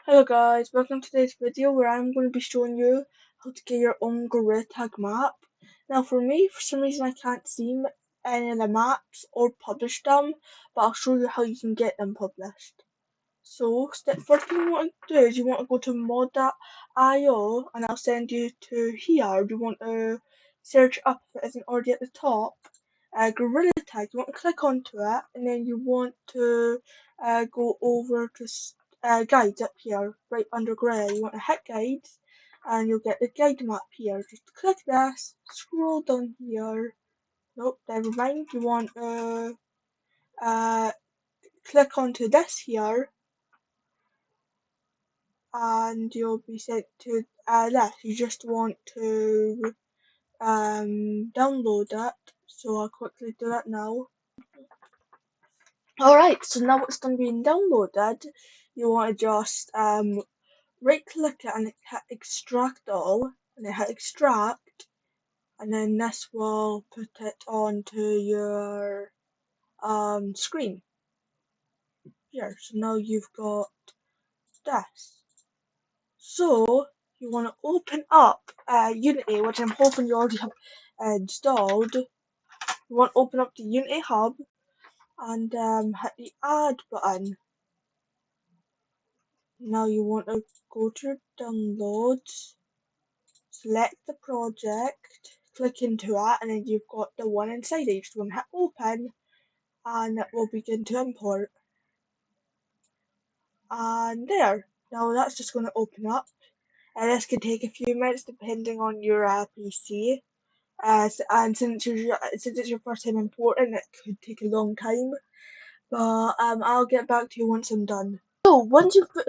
Hello guys, welcome to today's video where I'm going to be showing you how to get your own Gorilla Tag map. Now for me, for some reason I can't see any of the maps or publish them, but I'll show you how you can get them published. So, first thing you want to do is you want to go to mod.io and I'll send you to here. You want to search up if it isn't already at the top. Gorilla Tag, you want to click onto it and then you want to go over to guides up here, right under Gorilla. You want to hit guides and you'll get the guide map here. Just click this, scroll down here. Nope, never mind. You want to click onto this here and you'll be sent to this. You just want to download it. So I'll quickly do that now. Alright, so now it's done being downloaded, you want to just right click it and hit extract all, and then hit extract, and then this will put it onto your screen here. So now you've got this. So you want to open up Unity, which I'm hoping you already have installed. You want to open up the Unity Hub and hit the add button. Now you want to go to your downloads, select the project, click into it, and then you've got the one inside it. You just want to hit open and it will begin to import. And there. Now that's just going to open up. And this can take a few minutes depending on your PC. And since it's your first time importing, it could take a long time. But I'll get back to you once I'm done. So once you've put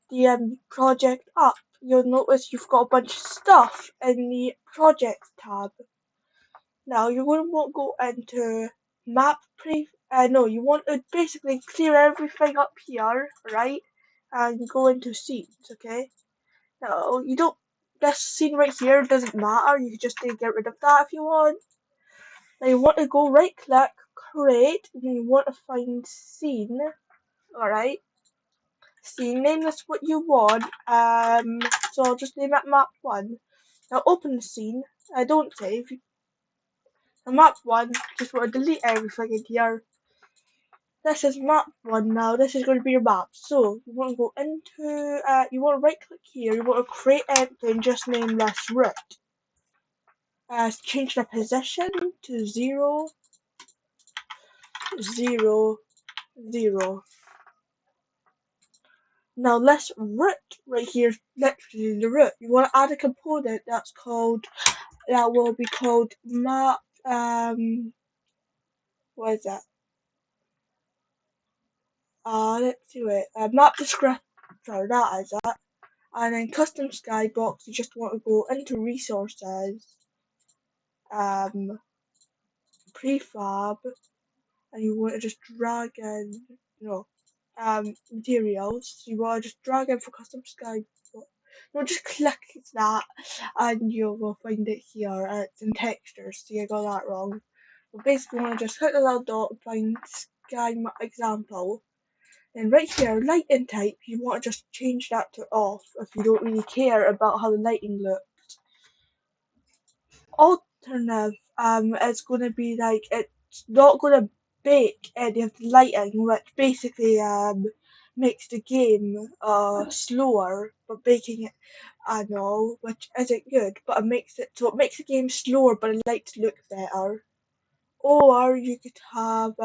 the project up, you'll notice you've got a bunch of stuff in the projects tab. Now you wouldn't want to go into you want to basically clear everything up here, right? And go into scenes, okay? Now you don't, this scene right here doesn't matter, you just need to get rid of that if you want. Now you want to go right click, create, and then you want to find scene, alright? Scene, name this what you want, so I'll just name it map 1. Now open the scene, don't save. Map 1, just want to delete everything in here. This is map 1 now, this is going to be your map. So, you want to go into, you want to right click here, you want to create empty and just name this route. Change the position to 0, 0, 0. Now this route right here is literally the route. You want to add a component that will be called map, what is that? Let's do it. Map descriptor, that is it. And then custom skybox, you just want to go into resources, prefab, and you want to just drag in, materials. So you want to just drag in for custom skybox. No, just click that, and you will find it here. It's in textures, so you got that wrong. But basically, you want to just click the little dot and find sky example. Then right here, lighting type, you want to just change that to off if you don't really care about how the lighting looks. Alternative, it's going to be like, it's not going to bake any of the lighting, which basically makes the game slower, but baking it, I know, which isn't good, but it makes the game slower, but the lights look better. Or you could have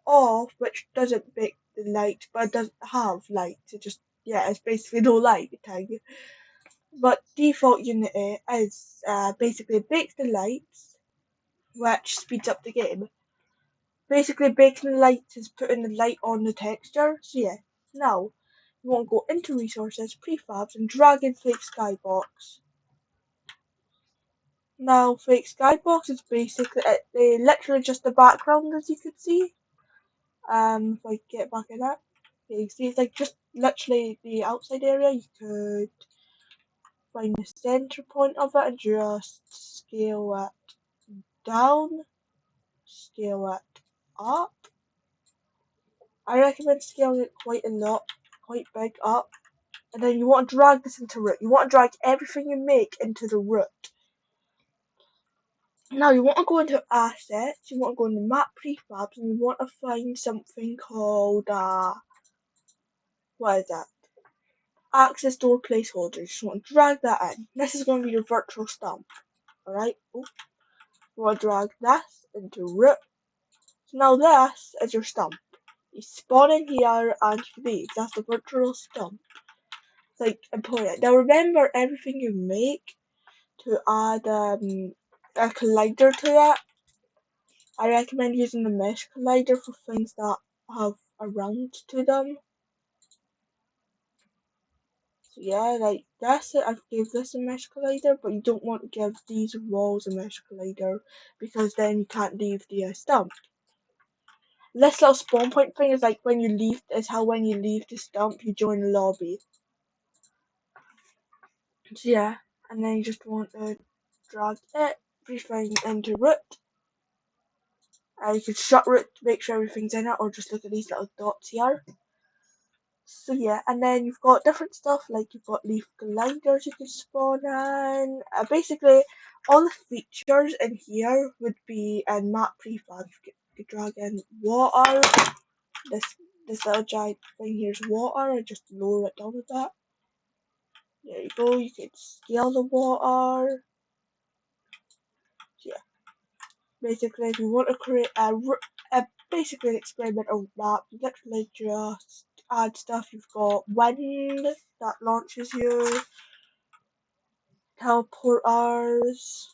off, which doesn't make the light, but it doesn't have light. It's basically no lighting. But default Unity is basically bakes the lights, which speeds up the game. Basically, baking the lights is putting the light on the texture. So yeah, now you want to go into resources, prefabs, and drag in fake skybox. Now, fake skybox is basically literally just the background, as you could see. If I get back in it, you see it's like just literally the outside area. You could find the center point of it and just scale it down, scale it up. I recommend scaling it quite a lot, quite big up, and then you want to drag this into root. You want to drag everything you make into the root. Now you want to go into assets, you want to go into map prefabs, and you want to find something called what is that? Access door placeholder. You just want to drag that in. This is going to be your virtual stump. Alright? You want to drag this into root. So now this is your stump. You spawn in here and you leave. That's the virtual stump. It's like important. Now remember everything you make to add a collider to it. I recommend using the mesh collider for things that have a round to them. So yeah, like that's it. I've gave this a mesh collider, but you don't want to give these walls a mesh collider because then you can't leave the stump. This little spawn point thing is like when you leave. Is how when you leave the stump, you join the lobby. So yeah, and then you just want to drag everything into root. You can shut root to make sure everything's in it, or just look at these little dots here. So yeah, and then you've got different stuff like you've got leaf gliders you can spawn in. Basically, all the features in here would be in map prefab. You could drag in water. This little giant thing here's water. I just lower it down a bit. There you go. You could scale the water. So yeah, basically, if you want to create basically an experimental map, you literally just add stuff. You've got wind that launches you, teleporters,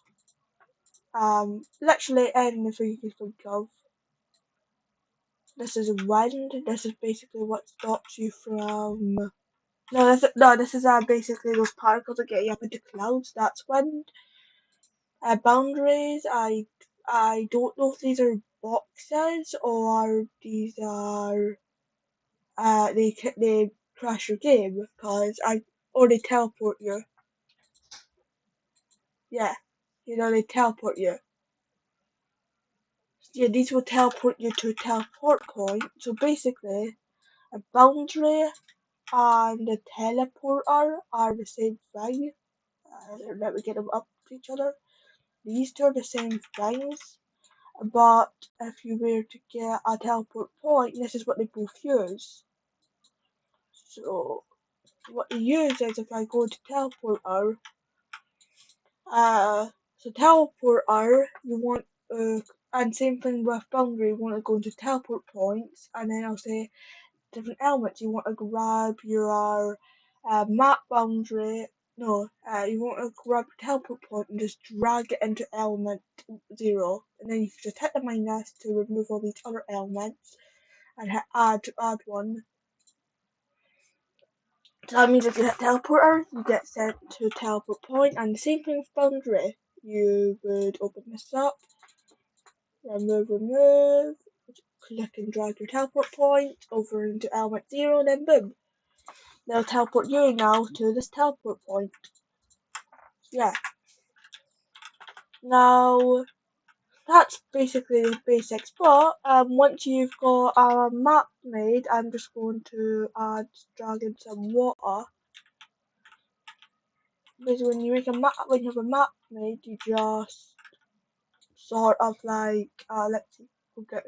literally anything you can think of. This is wind. This is basically what stops you from. No, this is basically those particles that get you up into clouds. That's wind. Boundaries. I don't know if these are boxes or these are they crash your game because they teleport you. Yeah, they teleport you. Yeah, these will teleport you to a teleport point. So basically, a boundary and a teleporter are the same thing. Let me get them up to each other. These two are the same things, but if you were to get a teleport point, this is what they both use. So what they use is if I go to teleporter, so teleporter, you want and same thing with boundary, you want to go into teleport points, and then I'll say different elements. You want to grab your map boundary. No, you want to grab your teleport point and just drag it into element 0, and then you can just hit the minus to remove all these other elements, and hit add to add one. So that means if you hit teleporter, you get sent to teleport point, and the same thing with boundary. You would open this up, remove, click and drag your teleport point over into element 0, then boom. They'll teleport you now to this teleport point. Yeah. Now, that's basically the basics, but once you've got a map made, I'm just going to drag in some water. Because when you have a map made, you just sort of like, let's see, okay.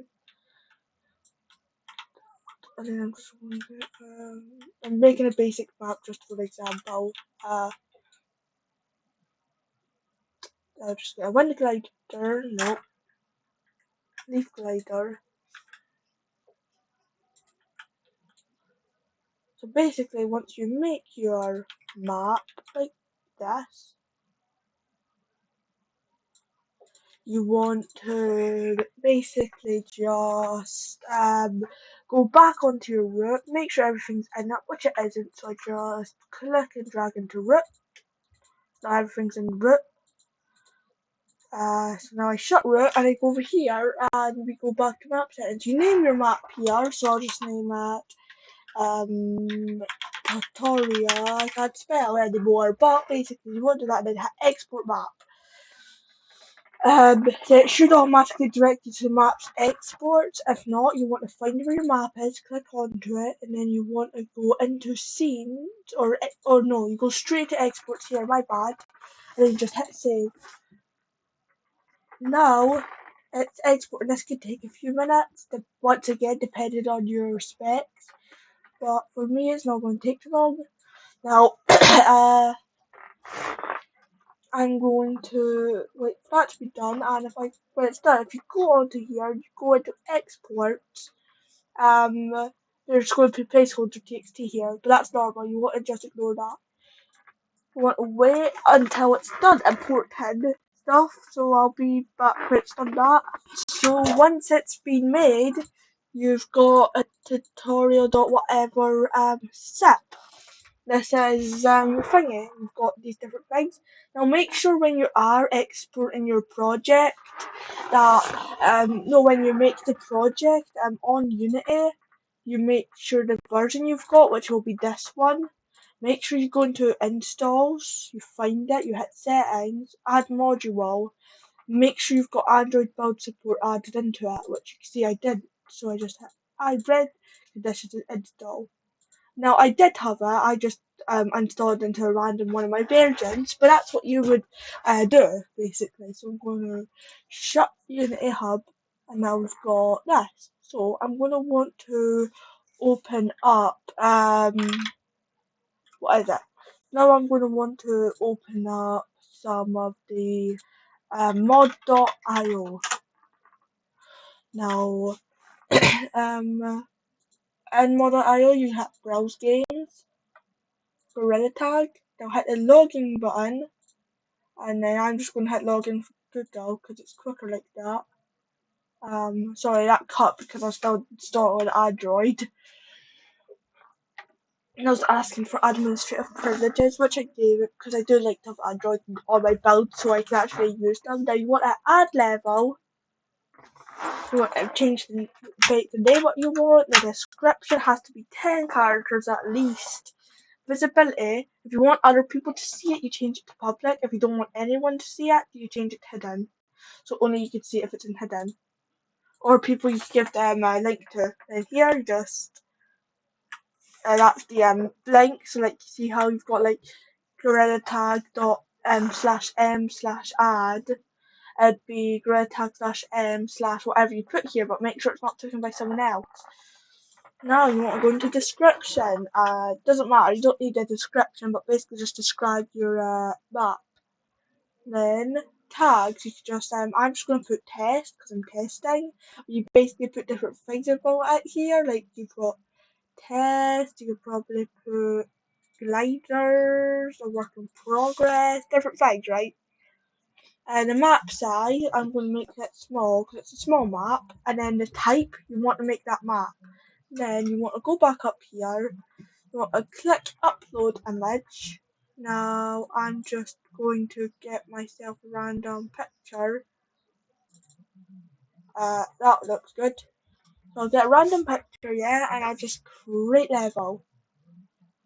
I think I'm just going to, I'm making a basic map just for example. I'll just get a wind glider, no, leaf glider. So basically, once you make your map like this, you want to basically just go back onto your root, make sure everything's in it, which it isn't, so I just click and drag into root. Now everything's in root. So now I shut root and I go over here and we go back to map settings. You name your map here, so I'll just name it tutorial. I can't spell anymore, but basically you want to do that and then hit export map. So it should automatically direct you to the map's exports. If not, you want to find where your map is, click onto it, and then you want to go into scenes, or no, you go straight to exports here, my bad, and then you just hit save. Now, it's exporting. This could take a few minutes, once again, depending on your specs, but for me, it's not going to take too long. Now, I'm going to wait for that to be done, and when it's done, if you go onto here, you go into exports, there's going to be placeholder txt here, but that's normal, you want to just ignore that. You want to wait until it's done importing stuff, so I'll be back when it's done that. So once it's been made, you've got a tutorial dot whatever set. This is thingy. You've got these different things. Now make sure when you are exporting your project that no, when you make the project on Unity, you make sure the version you've got, which will be this one. Make sure you go into installs, you find it, you hit settings, add module. Make sure you've got Android build support added into it, which you can see I didn't. So I just hit I read this is install. Now I did have it, I just installed into a random one of my versions, but that's what you would do basically. So I'm going to shut Unity Hub, and now we've got this. So I'm going to want to open up what is it? Now I'm going to want to open up some of the mod.io. Now in mod.io you have browse games. Gorilla Tag. Now hit the login button, and then I'm just going to hit login for Google because it's quicker like that. Sorry, that cut because I still installed on Android. And I was asking for administrative privileges, which I gave it because I do like to have Android on my build so I can actually use them. Now you want to add level. You want to change the name what you want. The description has to be 10 characters at least. Visibility, if you want other people to see it, you change it to public. If you don't want anyone to see it, you change it to hidden. So only you can see it if it's in hidden. Or people you can give them a link to. And here you just that's the link. So like you see how you've got like gorilla tag dot slash m slash add. It'd be gorilla tag slash m slash whatever you put here, but make sure it's not taken by someone else. Now you want to go into description. Doesn't matter, you don't need a description, but basically just describe your map. Then tags, you can just I'm just going to put test because I'm testing. You basically put different things about it here, like you've got test. You could probably put gliders or work in progress, different things, right? And the map size, I'm going to make that small because it's a small map. And then the type, you want to make that map. Then you want to go back up here, you want to click upload image. Now I'm just going to get myself a random picture. That looks good. So I'll get a random picture, yeah, and I'll just create level.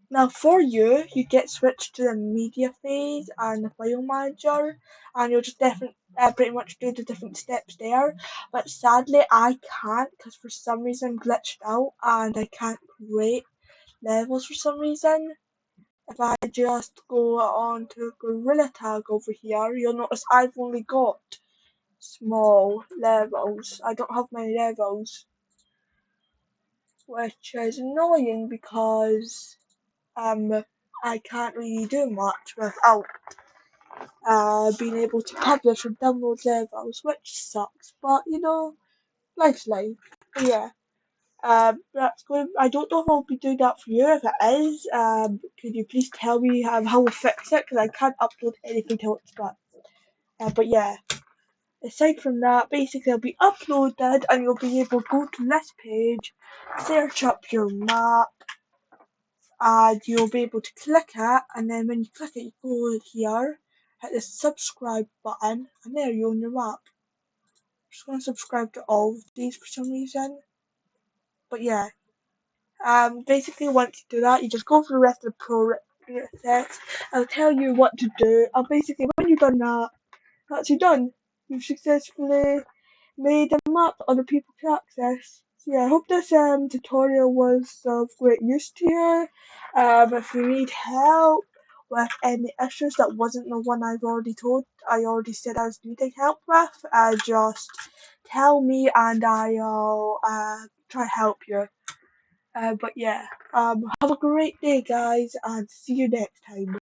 Now for you get switched to the media phase and the file manager, and you'll just pretty much do the different steps there. But sadly I can't because for some reason glitched out and I can't create levels for some reason. If I just go on to Gorilla Tag over here, you'll notice I've only got small levels. I don't have many levels, which is annoying because I can't really do much without being able to publish or download levels, which sucks. But you know, life's life. But yeah. That's good. I don't know if I'll be doing that for you. If it is, could you please tell me how we'll fix it? Because I can't upload anything till it's done. But yeah, aside from that, basically it'll be uploaded and you'll be able to go to this page, search up your map, and you'll be able to click it. And then when you click it, you go here, hit the subscribe button, and there you own your map. I'm just going to subscribe to all of these for some reason. But yeah. Basically once you do that, you just go through the rest of the process. I'll tell you what to do. I'll basically, when you've done that, that's you done. You've successfully made a map that other people can access. So yeah, I hope this tutorial was of great use to you. If you need help with any issues that wasn't the one I already said I was needing help with, just tell me and I'll try to help you. But yeah, have a great day, guys, and see you next time.